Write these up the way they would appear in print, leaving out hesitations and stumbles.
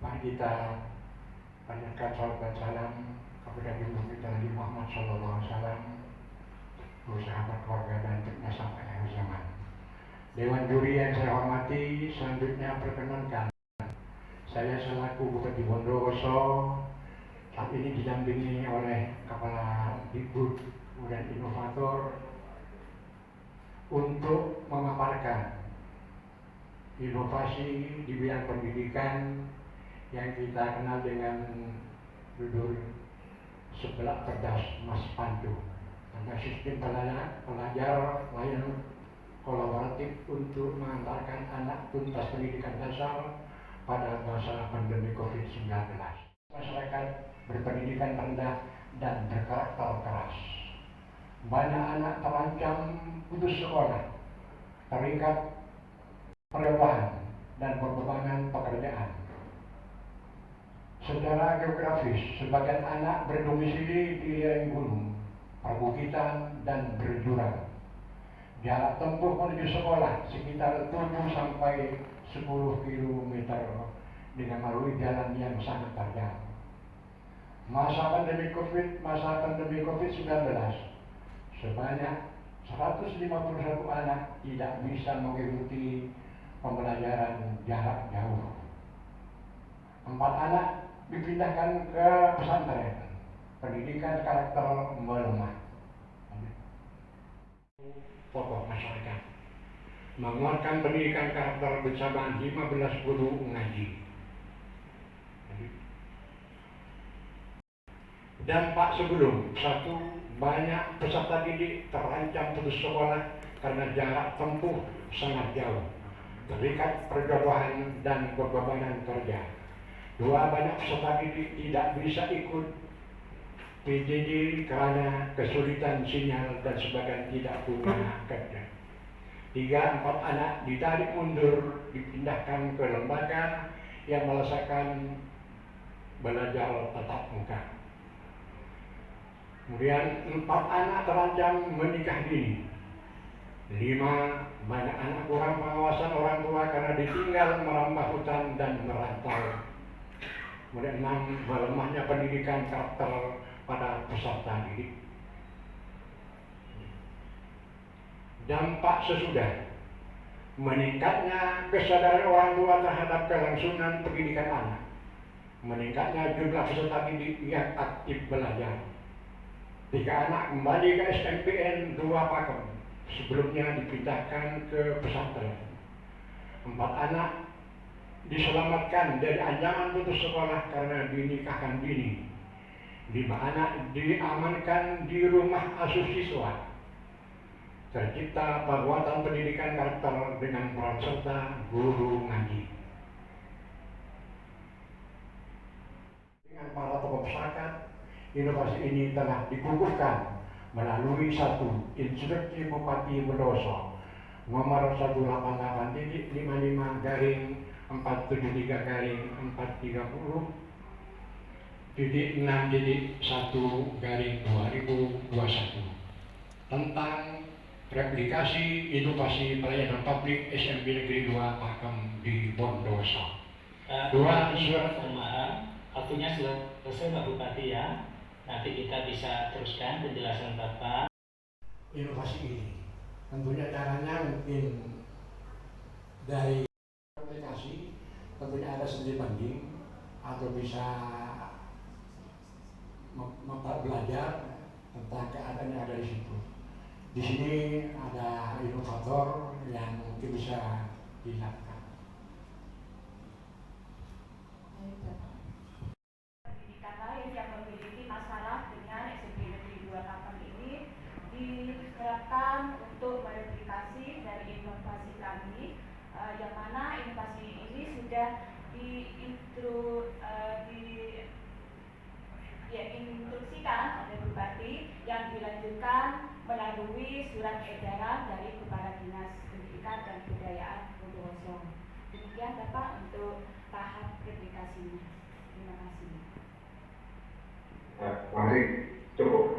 Mari kita panjatkan salawat dan salam kepada Junjungan kita Nabi Muhammad SAW, sahabat keluarga dan fitnah sampai akhir zaman. Dewan juri yang saya hormati, selanjutnya perkenankan saya selaku Bupati Bondowoso saat ini didampingi oleh Kepala Digbud dan Inovator untuk memaparkan inovasi di bidang pendidikan yang kita kenal dengan judul Sebelah Cerdas Mas Pandu, tentang sistem pelajar layanan kolaboratif untuk mengantarkan anak tuntas pendidikan dasar pada masa pandemi COVID-19. Masyarakat berpendidikan rendah dan berkarakter keras. Banyak anak terancam putus sekolah, terikat perjodohan dan berbebangan pekerjaan. Secara geografis, sebagian anak berdomisili di lereng gunung, perbukitan, dan berjurang. Jarak tempuh menuju sekolah sekitar 7 sampai 10 km dengan melalui jalan yang sangat terjal. Masa pandemi COVID-19, sebanyak 151 anak tidak bisa mengikuti pembelajaran jarak jauh. 4 anak dipindahkan ke pesantren. Pendidikan karakter melemah. Pokok masyarakat menguatkan pendidikan karakter bersama 15 guru ngaji. Dampak sebelum: 1. Banyak peserta didik terancam putus sekolah karena jarak tempuh sangat jauh, terikat perjodohan dan bebanan kerja. 2. Banyak peserta didik tidak bisa ikut PJJ karena kesulitan sinyal dan sebagian tidak punya kerja. 3. 4 anak ditarik mundur, dipindahkan ke lembaga yang merasakan belajar tatap muka. Kemudian 4 anak terancam menikah dini. 5. Banyak anak kurang pengawasan orang tua karena ditinggal merambah hutan dan merantau. Kemudian 6. Melemahnya pendidikan karakter pada peserta didik. Dampak sesudah: meningkatnya kesadaran orang tua terhadap kelangsungan pendidikan anak, meningkatnya jumlah peserta didik yang aktif belajar. 3 anak kembali ke SMPN 2 Pakem, sebelumnya dipindahkan ke pesantren. 4 anak diselamatkan dari ancaman putus sekolah karena dinikahkan dini. 5 anak diamankan di rumah asuh siswa. Tercipta penguatan pendidikan karakter dengan peran serta guru ngaji. Dengan para tokoh masyarakat, inovasi ini telah dikukuhkan melalui 1. Instruksi Bupati Bondowoso nomor 188-473-430.6.1/2021 tentang replikasi inovasi pelayanan publik SMP Negeri 2 Pakem di Bondowoso. 2. Surat pemahaman, waktunya selesai Pak Bupati ya. Nanti kita bisa teruskan penjelasan Bapak. Inovasi ini tentunya caranya mungkin dari aplikasi, tentunya ada studi banding atau bisa belajar tentang keadaan yang ada di situ. Di sini ada inovator yang mungkin bisa dilakukan. Pendidikan lain yang memiliki masalah dengan SMP Negeri 2 Pakem ini diterapkan untuk mereplikasi dari inovasi kami, yang mana inovasi ini sudah diinstruksikan oleh Bupati yang dilanjutkan melalui surat edaran dari Kepala Dinas Pendidikan dan Kebudayaan Bondowoso. Demikian Bapak untuk tahap replikasinya. Terima kasih. Masih cukup.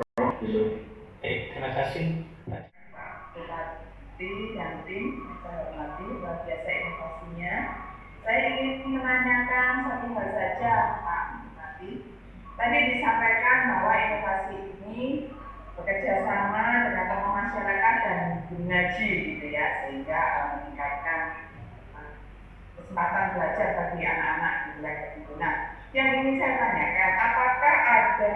Terima kasih. Bupati dan tim, saya hormati luar biasa inovasinya. Saya ingin menanyakan satu hal saja, Pak Bupati. Tadi disampaikan bahwa inovasi ini bekerja sama dengan tokoh masyarakat dan Bunaji gitu ya, sehingga meningkatkan kesempatan belajar bagi anak-anak di wilayah tertentu. Nah, yang ingin saya tanyakan, apakah ada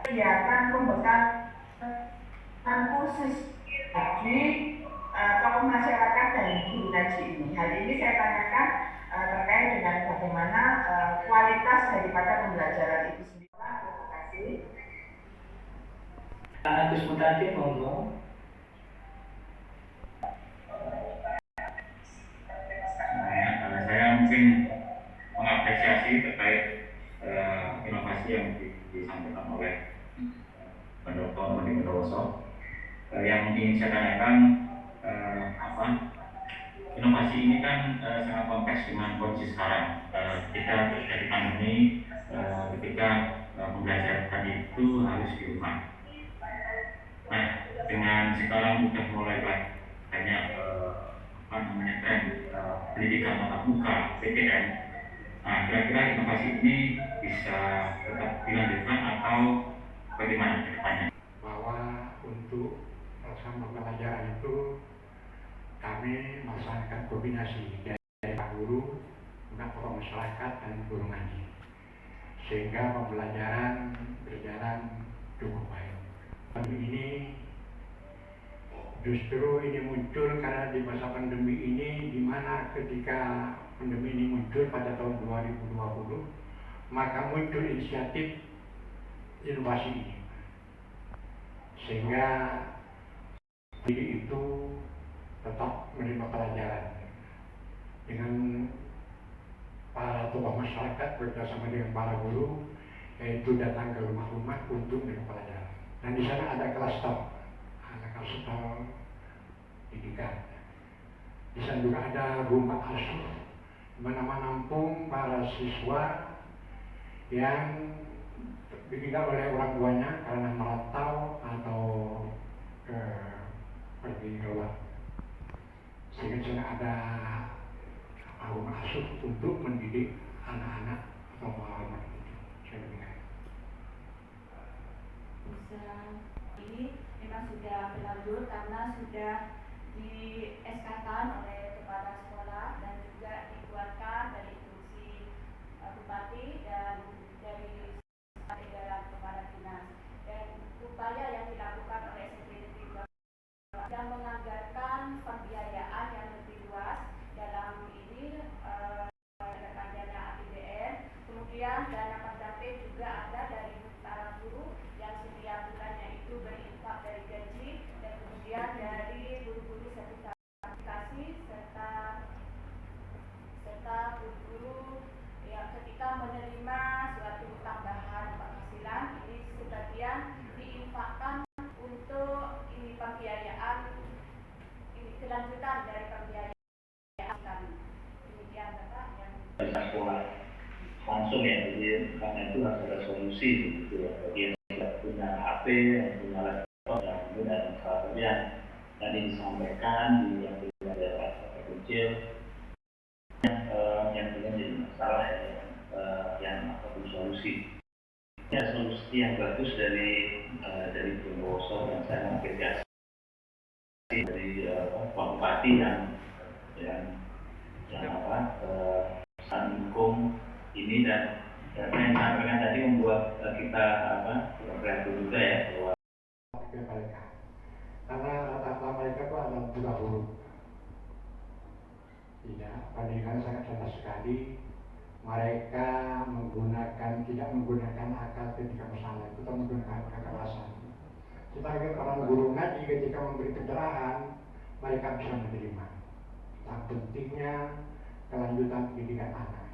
kegiatan pembekalan khusus bagi tokoh masyarakat dan Bunaji ini? Hal ini saya tanyakan terkait dengan bagaimana kualitas daripada pembelajaran itu sendiri. Terima kasih. Agus Mutati, monggo. Saya mungkin mengapresiasi terkait inovasi yang disampaikan oleh Dr. Madi Bondowoso. Yang ingin saya tanyakan, inovasi ini kan sangat kompleks dengan kondisi sekarang. Kita dari pandemi, ketika pembelajaran itu harus di rumah. Nah, dengan sekarang sudah mulai banyak tren pendidikan tatap muka PTM. Nah, kira-kira inovasi ini bisa tetap dilanjutkan atau bagaimana ke depannya? Bahwa untuk pelaksanaan pembelajaran itu kami melaksanakan kombinasi dari Pak Guru, dengan tokoh masyarakat dan guru ngaji, sehingga pembelajaran berjalan cukup baik. Ini justru ini muncul karena di masa pandemi ini, di mana ketika pandemi ini muncul pada tahun 2020, maka muncul inisiatif inovasi ini, sehingga itu tetap menerima pelajaran dengan para tokoh masyarakat bersama dengan para guru, yaitu datang ke rumah-rumah untuk menerima pelajaran. Dan di sana ada klaster pendidikan. Di sana juga ada rumah asuh, di mana menampung para siswa yang ditinggal oleh orang tuanya karena merantau atau pergi keluar. Sehingga di sana ada rumah asuh untuk mendidik anak-anak atau anak itu. Saya dengar. Ini memang sudah berlanjut karena sudah di SK-kan oleh kepala sekolah dan juga dikeluarkan dari instruksi Bupati dan dari edaran kepala dinas. Dan upaya yang dilakukan oleh SPDT dan menganggarkan pembiayaan yang lebih luas dalam ini dana APBN, kemudian dana pendamping juga ada dari para guru yang setiap bulannya itu berinfak dari gaji, dan kemudian dari guru-guru sertifikasi serta guru-guru yang ketika menerima suatu tambahan penghasilan ini sebagian diinfakkan untuk ini pembiayaan, ini kelanjutan dari pembiayaan kami. Demikian Bapak yang sekolah langsung ya, jadi karena itu harus ada solusi gitu ya, bagi yang tidak punya HP, yang punya laptop, yang kemudian ada salah yang tadi disampaikan di yang tidak ada laptop kecil yang kemudian jadi masalah ya, yang apapun solusi. Ya, solusi yang bagus dari Bondowoso yang saya mengapresiasi dari Pak Bupati yang mendukung ini, dan yang disampaikan tadi membuat kita prihatin juga ya bahwa karena rata-rata mereka itu ada 30. Tidak, pendidikan sangat rendah sekali. Mereka tidak menggunakan akal ketika masalah, itu menggunakan kekerasan. Sebagai orang guru ngaji ketika memberi pencerahan, mereka bisa menerima. Yang pentingnya kelanjutan pendidikan anak.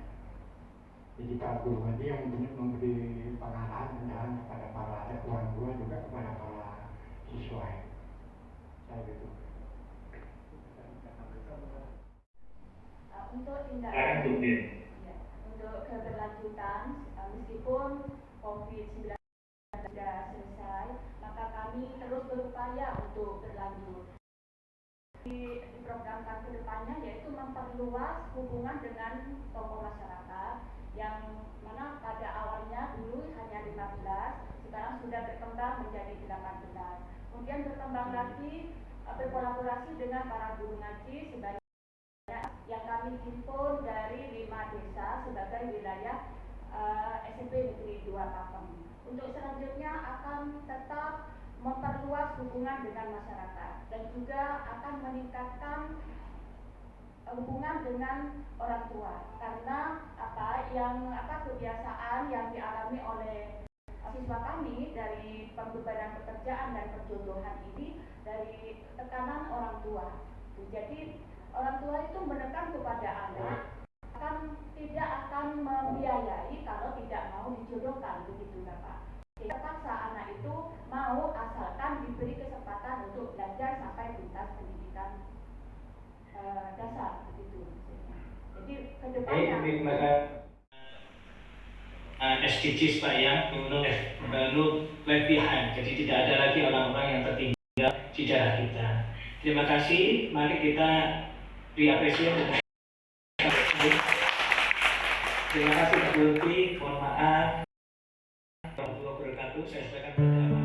Jadi para guru ngaji yang memberi pengarahan pencerahan kepada para orang tua, juga kepada para siswa. Saya gitu. Untuk tindakan untuk keberlanjutan, meskipun COVID-19 sudah selesai, maka kami terus berupaya untuk berlanjut. diprogramkan ke depannya yaitu memperluas hubungan dengan tokoh masyarakat yang mana pada awalnya dulu hanya 15, sekarang sudah berkembang menjadi 18. Kemudian berkembang lagi berkolaborasi dengan para guru ngaji sebagai yang kami himpun dari 5 desa sebagai wilayah SMP Negeri 2 Pakem. Untuk selanjutnya akan tetap memperluas hubungan dengan masyarakat dan juga akan meningkatkan hubungan dengan orang tua karena kebiasaan yang dialami oleh siswa kami dari pembebanan pekerjaan dan perjodohan ini dari tekanan orang tua. Jadi orang tua itu menekan kepada anak tidak akan membiayai kalau tidak mau dijodohkan, begitu Pak. Terpaksa anak itu mau asalkan diberi kesempatan untuk belajar sampai tuntas pendidikan dasar, begitu. Jadi kedepannya SDGs Pak ya, no left behind. Jadi tidak ada lagi orang-orang yang tertinggal di daerah kita. Terima kasih. Mari kita diapresiasi. Terima kasih Pak Lutfi. Mohon maaf. Warahmatullahi wabarakatuh. Saya sampaikan